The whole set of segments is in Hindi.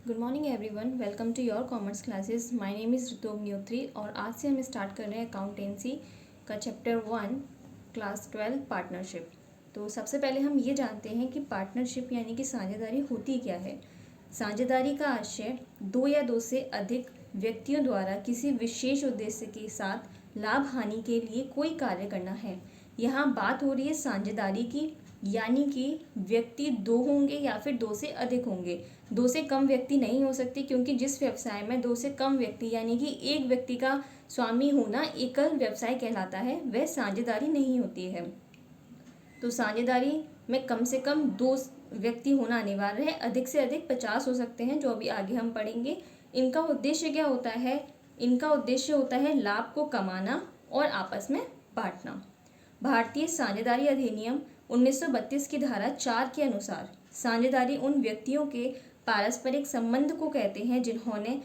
Good morning everyone, welcome to your commerce classes. My name is Ritu Nyotri और आज से हम स्टार्ट कर रहे हैं अकाउंटेंसी का चैप्टर 1 क्लास 12 पार्टनरशिप। तो सबसे पहले हम ये जानते हैं कि पार्टनरशिप यानी कि साझेदारी होती क्या है। साझेदारी का आशय दो या दो से अधिक व्यक्तियों द्वारा किसी विशेष उद्देश्य के साथ लाभ हानि के लिए कोई कार्य करना है। यहाँ बात हो रही है साझेदारी की, यानी कि व्यक्ति दो होंगे या फिर दो से अधिक होंगे। दो से कम व्यक्ति नहीं हो सकती, क्योंकि जिस व्यवसाय में दो से कम व्यक्ति यानी कि एक व्यक्ति का स्वामी होना एकल व्यवसाय कहलाता है, वह साझेदारी नहीं होती है। तो साझेदारी में कम से कम दो व्यक्ति होना अनिवार्य है, अधिक से अधिक 50 हो सकते हैं, जो अभी आगे हम पढ़ेंगे। इनका उद्देश्य क्या होता है? इनका उद्देश्य होता है लाभ को कमाना और आपस में बांटना। भारतीय साझेदारी अधिनियम 1932 की धारा 4 के अनुसार साझेदारी उन व्यक्तियों के पारस्परिक संबंध को कहते हैं जिन्होंने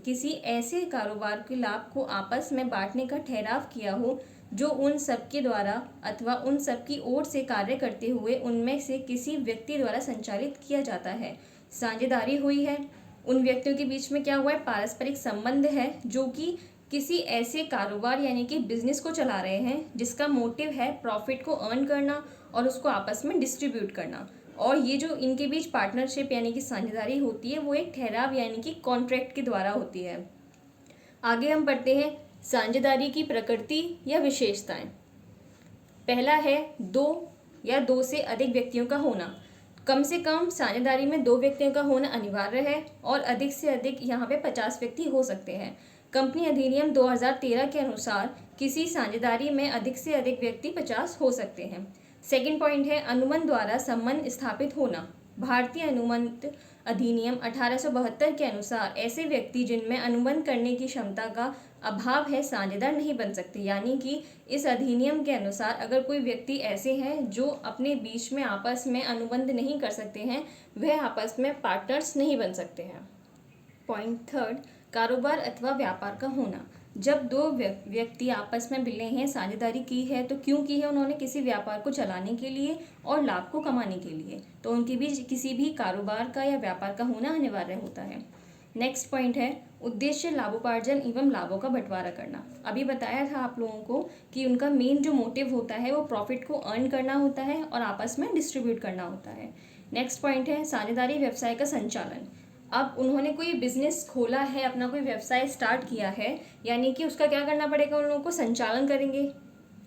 किसी ऐसे कारोबार के लाभ को आपस में बांटने का ठहराव किया हो जो उन सबके द्वारा अथवा उन सबकी ओर से कार्य करते हुए उनमें से किसी व्यक्ति द्वारा संचालित किया जाता है। साझेदारी हुई है, उन व्यक्तियों के बीच में क्या हुआ है? पारस्परिक संबंध है, जो कि किसी ऐसे कारोबार यानी कि बिजनेस को चला रहे हैं जिसका मोटिव है प्रॉफिट को अर्न करना और उसको आपस में डिस्ट्रीब्यूट करना। और ये जो इनके बीच पार्टनरशिप यानी कि साझेदारी होती है, वो एक ठहराव यानी कि कॉन्ट्रैक्ट के द्वारा होती है। आगे हम पढ़ते हैं साझेदारी की प्रकृति या विशेषताएं। पहला है दो या दो से अधिक व्यक्तियों का होना। कम से कम साझेदारी में दो व्यक्तियों का होना अनिवार्य है और अधिक से अधिक यहाँ पे 50 व्यक्ति हो सकते हैं। कंपनी अधिनियम 2013 के अनुसार किसी साझेदारी में अधिक से अधिक व्यक्ति 50 हो सकते हैं। सेकंड पॉइंट है अनुबंध द्वारा संबंध स्थापित होना। भारतीय अनुबंध अधिनियम 1872 के अनुसार ऐसे व्यक्ति जिनमें अनुबंध करने की क्षमता का अभाव है साझेदार नहीं बन सकते। यानी कि इस अधिनियम के अनुसार अगर कोई व्यक्ति ऐसे हैं जो अपने बीच में आपस में अनुबंध नहीं कर सकते हैं, वह आपस में पार्टनर्स नहीं बन सकते हैं। पॉइंट थर्ड, कारोबार अथवा व्यापार का होना। जब दो व्यक्ति आपस में मिले हैं, साझेदारी की है, तो क्यों की है? उन्होंने किसी व्यापार को चलाने के लिए और लाभ को कमाने के लिए। तो उनके बीच किसी भी कारोबार का या व्यापार का होना अनिवार्य होता है। नेक्स्ट पॉइंट है उद्देश्य लाभोपार्जन एवं लाभों का बंटवारा करना। अभी बताया था आप लोगों को कि उनका मेन जो मोटिव होता है वो प्रॉफिट को अर्न करना होता है और आपस में डिस्ट्रीब्यूट करना होता है। नेक्स्ट पॉइंट है साझेदारी व्यवसाय का संचालन। अब उन्होंने कोई बिजनेस खोला है, अपना कोई व्यवसाय स्टार्ट किया है, यानी कि उसका क्या करना पड़ेगा? उन लोगों को संचालन करेंगे।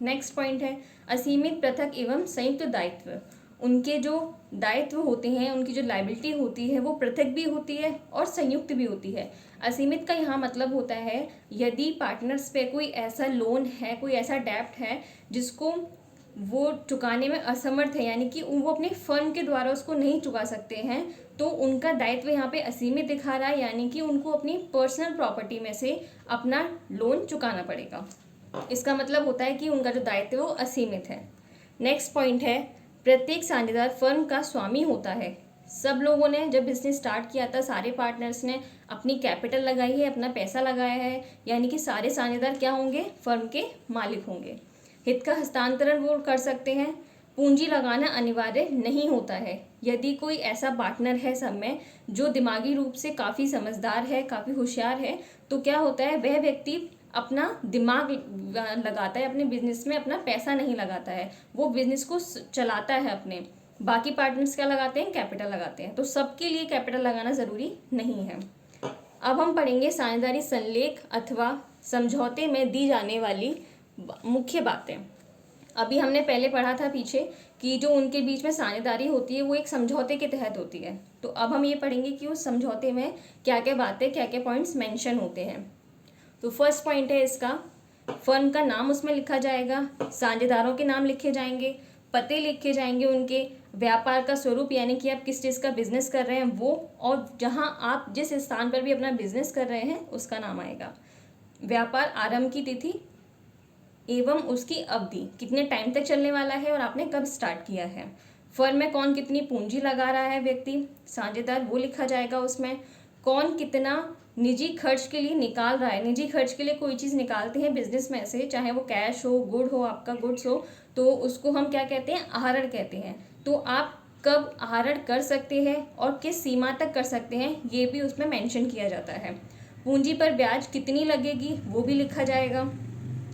नेक्स्ट पॉइंट है असीमित, पृथक एवं संयुक्त दायित्व। उनके जो दायित्व होते हैं, उनकी जो लायबिलिटी होती है, वो पृथक भी होती है और संयुक्त भी होती है। असीमित का यहाँ मतलब होता है यदि पार्टनर्स पे कोई ऐसा लोन है, कोई ऐसा डेब्ट है जिसको वो चुकाने में असमर्थ है, यानी कि वो अपने फर्म के द्वारा उसको नहीं चुका सकते हैं, तो उनका दायित्व यहाँ पे असीमित दिखा रहा है, यानी कि उनको अपनी पर्सनल प्रॉपर्टी में से अपना लोन चुकाना पड़ेगा। इसका मतलब होता है कि उनका जो दायित्व है वो असीमित है। नेक्स्ट पॉइंट है प्रत्येक साझेदार फर्म का स्वामी होता है। सब लोगों ने जब बिजनेस स्टार्ट किया था, सारे पार्टनर्स ने अपनी कैपिटल लगाई है, अपना पैसा लगाया है, यानी कि सारे साझेदार क्या होंगे? फर्म के मालिक होंगे। हित का हस्तांतरण वो कर सकते हैं। पूंजी लगाना अनिवार्य नहीं होता है। यदि कोई ऐसा पार्टनर है सब में जो दिमागी रूप से काफ़ी समझदार है, काफ़ी होशियार है, तो क्या होता है, वह व्यक्ति अपना दिमाग लगाता है अपने बिजनेस में, अपना पैसा नहीं लगाता है, वो बिजनेस को चलाता है अपने। बाकी पार्टनर्स क्या लगाते हैं? कैपिटल लगाते हैं। तो सबके लिए कैपिटल लगाना ज़रूरी नहीं है। अब हम पढ़ेंगे साझेदारी संलेख अथवा समझौते में दी जाने वाली मुख्य बातें। अभी हमने पहले पढ़ा था पीछे कि जो उनके बीच में साझेदारी होती है वो एक समझौते के तहत होती है। तो अब हम ये पढ़ेंगे कि उस समझौते में क्या क्या बातें, क्या क्या पॉइंट्स मेंशन होते हैं। तो फर्स्ट पॉइंट है इसका, फर्म का नाम उसमें लिखा जाएगा, साझेदारों के नाम लिखे जाएंगे, पते लिखे जाएंगे उनके, व्यापार का स्वरूप यानी कि आप किस चीज़ का बिजनेस कर रहे हैं वो, और जहाँ आप जिस स्थान पर भी अपना बिजनेस कर रहे हैं उसका नाम आएगा। व्यापार आरंभ की तिथि एवं उसकी अवधि, कितने टाइम तक चलने वाला है और आपने कब स्टार्ट किया है। फर्म में कौन कितनी पूंजी लगा रहा है व्यक्ति, साझेदार, वो लिखा जाएगा उसमें। कौन कितना निजी खर्च के लिए निकाल रहा है। निजी खर्च के लिए कोई चीज़ निकालते हैं बिजनेस में से, चाहे वो कैश हो, गुड हो, आपका गुड्स हो, तो उसको हम क्या कहते हैं? आहरण कहते हैं। तो आप कब आहरण कर सकते हैं और किस सीमा तक कर सकते हैं, ये भी उसमें मेंशन किया जाता है। पूंजी पर ब्याज कितनी लगेगी वो भी लिखा जाएगा।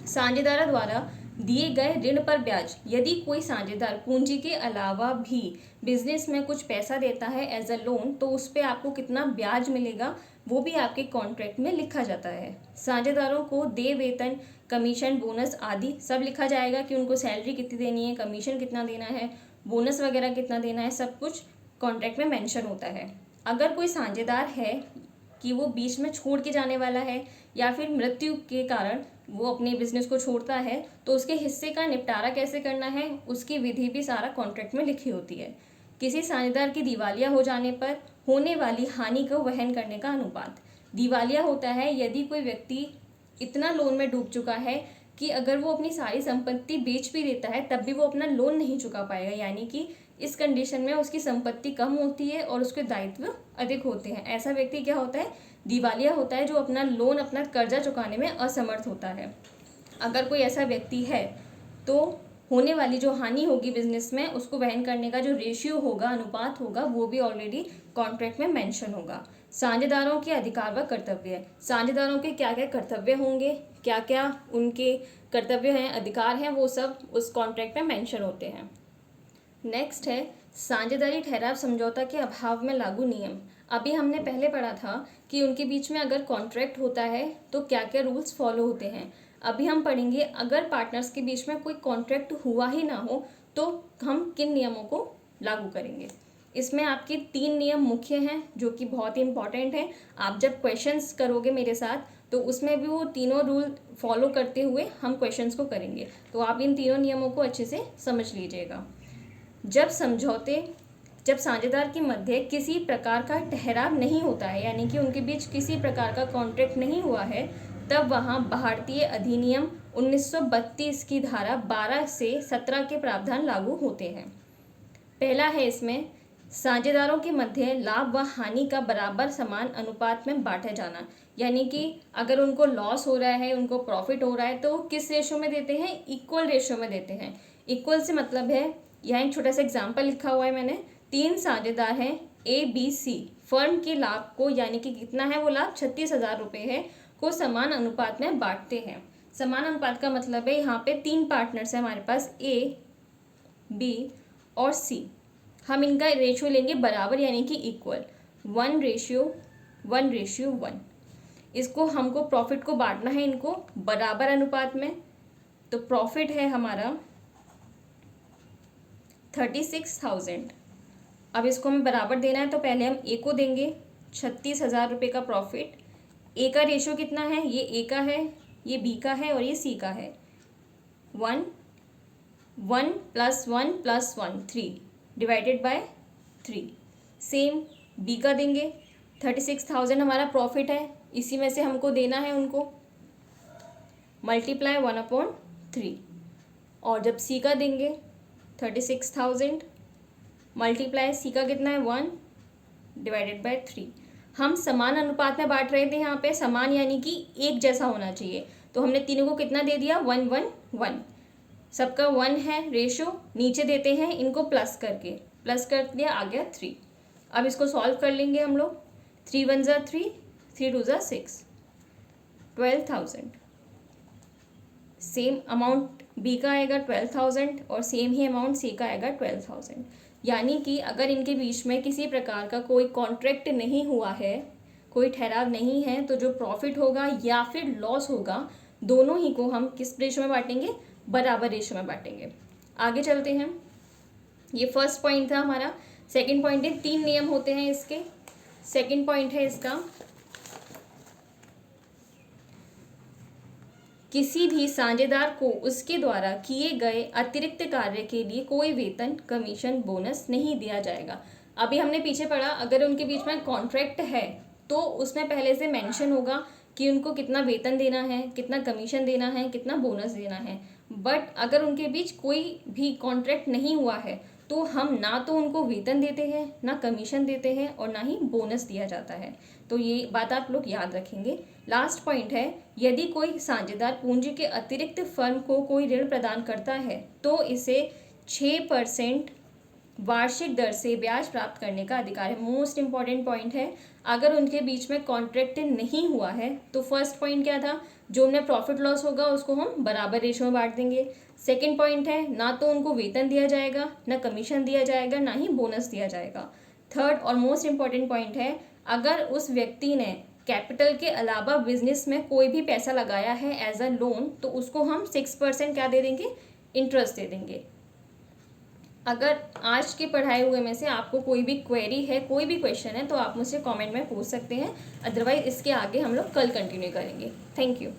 साझेदारों द्वारा दिए गए ऋण पर ब्याज, यदि कोई साझेदार पूंजी के अलावा भी बिजनेस में कुछ पैसा देता है एज अ लोन, तो उस पर आपको कितना ब्याज मिलेगा वो भी आपके कॉन्ट्रैक्ट में लिखा जाता है। साझेदारों को देय वेतन, कमीशन, बोनस आदि सब लिखा जाएगा कि उनको सैलरी कितनी देनी है, कमीशन कितना देना है, बोनस वगैरह कितना देना है, सब कुछ कॉन्ट्रैक्ट में मेंशन होता है। अगर कोई साझेदार है कि वो बीच में छोड़ के जाने वाला है या फिर मृत्यु के कारण वो अपने बिजनेस को छोड़ता है, तो उसके हिस्से का निपटारा कैसे करना है उसकी विधि भी सारा कॉन्ट्रैक्ट में लिखी होती है। किसी साझेदार की दिवालिया हो जाने पर होने वाली हानि को वहन करने का अनुपात। दिवालिया होता है यदि कोई व्यक्ति इतना लोन में डूब चुका है कि अगर वो अपनी सारी संपत्ति बेच भी देता है तब भी वो अपना लोन नहीं चुका पाएगा, यानी कि इस कंडीशन में उसकी संपत्ति कम होती है और उसके दायित्व अधिक होते हैं। ऐसा व्यक्ति क्या होता है, दिवालिया होता है, जो अपना लोन, अपना कर्जा चुकाने में असमर्थ होता है। अगर कोई ऐसा व्यक्ति है तो होने वाली जो हानि होगी बिजनेस में उसको वहन करने का जो रेशियो होगा, अनुपात होगा, वो भी ऑलरेडी कॉन्ट्रैक्ट में मेंशन होगा। साझेदारों के अधिकार व कर्तव्य, साझेदारों के क्या क्या कर्तव्य होंगे, क्या क्या उनके कर्तव्य हैं, अधिकार हैं, वो सब उस कॉन्ट्रैक्ट में मेंशन होते हैं। नेक्स्ट है साझेदारी ठहराव समझौता के अभाव में लागू नियम। अभी हमने पहले पढ़ा था कि उनके बीच में अगर कॉन्ट्रैक्ट होता है तो क्या क्या रूल्स फॉलो होते हैं। अभी हम पढ़ेंगे अगर पार्टनर्स के बीच में कोई कॉन्ट्रैक्ट हुआ ही ना हो तो हम किन नियमों को लागू करेंगे। इसमें आपके 3 नियम मुख्य हैं जो कि बहुत ही इंपॉर्टेंट हैं। आप जब क्वेश्चंस करोगे मेरे साथ तो उसमें भी वो तीनों रूल फॉलो करते हुए हम क्वेश्चंस को करेंगे, तो आप इन तीनों नियमों को अच्छे से समझ लीजिएगा। जब साझेदार के मध्य किसी प्रकार का ठहराव नहीं होता है, यानी कि उनके बीच किसी प्रकार का कॉन्ट्रैक्ट नहीं हुआ है, तब वहाँ भारतीय अधिनियम 1932 की धारा 12 से 17 के प्रावधान लागू होते हैं। पहला है इसमें साझेदारों के मध्य लाभ व हानि का बराबर समान अनुपात में बांटा जाना, यानी कि अगर उनको लॉस हो रहा है, उनको प्रॉफिट हो रहा है, तो किस रेशो में देते हैं, इक्वल रेशो में देते हैं। इक्वल से मतलब है, यहाँ एक छोटा सा एग्जाम्पल लिखा हुआ है मैंने, 3 साझेदार हैं ABC, फर्म के लाभ को, यानी कि कितना है वो लाभ, 36,000 रुपये है, को समान अनुपात में बांटते हैं। समान अनुपात का मतलब है यहाँ पे 3 पार्टनर्स हैं हमारे पास, A, B और C। हम इनका रेशियो लेंगे बराबर, यानी कि इक्वल, 1:1:1। इसको हमको प्रॉफिट को बांटना है इनको बराबर अनुपात में, तो प्रॉफिट है हमारा 36,000। अब इसको हमें बराबर देना है तो पहले हम ए को देंगे 36,000 रुपये का प्रॉफिट। ए का रेशियो कितना है, ये ए का है, ये बी का है और ये सी का है। 1 1 + 1 + 1 3 डिवाइडेड बाय 3। सेम बी का देंगे, 36,000 हमारा प्रॉफिट है, इसी में से हमको देना है उनको, मल्टीप्लाई 1/3। और जब सी का देंगे 36,000 मल्टीप्लाई सी का कितना है 1 डिवाइडेड बाय 3। हम समान अनुपात में बांट रहे थे, यहाँ पे समान यानी कि एक जैसा होना चाहिए, तो हमने तीनों को कितना दे दिया, 1 1 1। सबका 1 है रेशो, नीचे देते हैं इनको प्लस करके, प्लस कर दिया, आ गया 3। अब इसको सॉल्व कर लेंगे हम लोग, 3 1 = 3, 3 2 = 6, 12,000। सेम अमाउंट बी का आएगा 12,000 और सेम ही अमाउंट सी का आएगा 12,000। यानी कि अगर इनके बीच में किसी प्रकार का कोई कॉन्ट्रैक्ट नहीं हुआ है, कोई ठहराव नहीं है, तो जो प्रॉफिट होगा या फिर लॉस होगा, दोनों ही को हम किस रेशो में बांटेंगे, बराबर रेशो में बांटेंगे। आगे चलते हैं, ये फर्स्ट पॉइंट था हमारा। सेकंड पॉइंट है 3 नियम होते हैं इसके। सेकंड पॉइंट है इसका, किसी भी साझेदार को उसके द्वारा किए गए अतिरिक्त कार्य के लिए कोई वेतन, कमीशन, बोनस नहीं दिया जाएगा। अभी हमने पीछे पढ़ा, अगर उनके बीच में कॉन्ट्रैक्ट है तो उसमें पहले से मेंशन होगा कि उनको कितना वेतन देना है, कितना कमीशन देना है, कितना बोनस देना है। बट अगर उनके बीच कोई भी कॉन्ट्रैक्ट नहीं हुआ है तो हम ना तो उनको वेतन देते हैं, ना कमीशन देते हैं और ना ही बोनस दिया जाता है। तो ये बात आप लोग याद रखेंगे। लास्ट पॉइंट है, यदि कोई साझेदार पूंजी के अतिरिक्त फर्म को कोई ऋण प्रदान करता है तो इसे 6% वार्षिक दर से ब्याज प्राप्त करने का अधिकार है। मोस्ट इंपॉर्टेंट पॉइंट है। अगर उनके बीच में कॉन्ट्रैक्ट नहीं हुआ है तो फर्स्ट पॉइंट क्या था, जो उनमें प्रॉफिट लॉस होगा उसको हम बराबर रेशो में बांट देंगे। सेकंड पॉइंट है, ना तो उनको वेतन दिया जाएगा, ना कमीशन दिया जाएगा, ना ही बोनस दिया जाएगा। थर्ड और मोस्ट इंपॉर्टेंट पॉइंट है, अगर उस व्यक्ति ने कैपिटल के अलावा बिजनेस में कोई भी पैसा लगाया है एज अ लोन, तो उसको हम 6% क्या दे देंगे, इंटरेस्ट दे देंगे। अगर आज के पढ़ाए हुए में से आपको कोई भी क्वेरी है, कोई भी क्वेश्चन है, तो आप मुझसे कमेंट में पूछ सकते हैं। अदरवाइज इसके आगे हम लोग कल कंटिन्यू करेंगे। Thank you.